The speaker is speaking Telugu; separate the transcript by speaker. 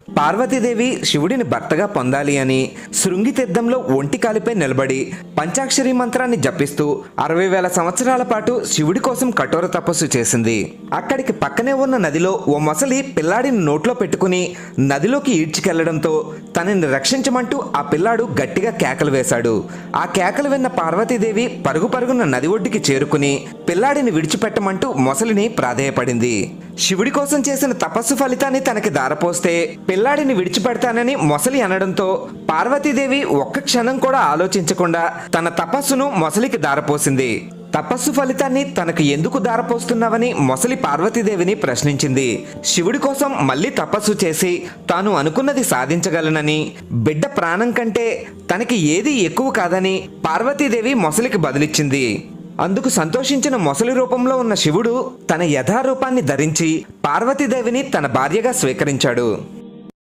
Speaker 1: పార్వతీదేవి శివుడిని భర్తగా పొందాలి అని శృంగి తీర్థంలో ఒంటి కాలిపై నిలబడి పంచాక్షరి మంత్రాన్ని జపిస్తూ 60,000 సంవత్సరాల పాటు శివుడి కోసం కఠోర తపస్సు చేసింది. అక్కడికి పక్కనే ఉన్న నదిలో ఓ మొసలి పిల్లాడిని నోట్లో పెట్టుకుని నదిలోకి ఈడ్చుకెళ్లడంతో తనని రక్షించమంటూ ఆ పిల్లాడు గట్టిగా కేకలు వేశాడు. ఆ కేకలు విన్న పార్వతీదేవి పరుగు పరుగున నది ఒడ్డుకి చేరుకుని పిల్లాడిని విడిచిపెట్టమంటూ మొసలిని ప్రాధేయపడింది. శివుడి కోసం చేసిన తపస్సు ఫలితాన్ని తనకి దారపోస్తే పిల్లాడిని విడిచిపెడతానని మొసలి అనడంతో పార్వతీదేవి ఒక్క క్షణం కూడా ఆలోచించకుండా తన తపస్సును మొసలికి దారపోసింది. తపస్సు ఫలితాన్ని తనకు ఎందుకు దారపోస్తున్నావని మొసలి పార్వతీదేవిని ప్రశ్నించింది. శివుడి కోసం మళ్ళీ తపస్సు చేసి తాను అనుకున్నది సాధించగలనని, బిడ్డ ప్రాణం కంటే తనకి ఏది ఎక్కువ కాదని పార్వతీదేవి మొసలికి బదులిచ్చింది. అందుకు సంతోషించిన మొసలి రూపంలో ఉన్న శివుడు తన యథారూపాన్ని ధరించి పార్వతీదేవిని తన భార్యగా స్వీకరించాడు.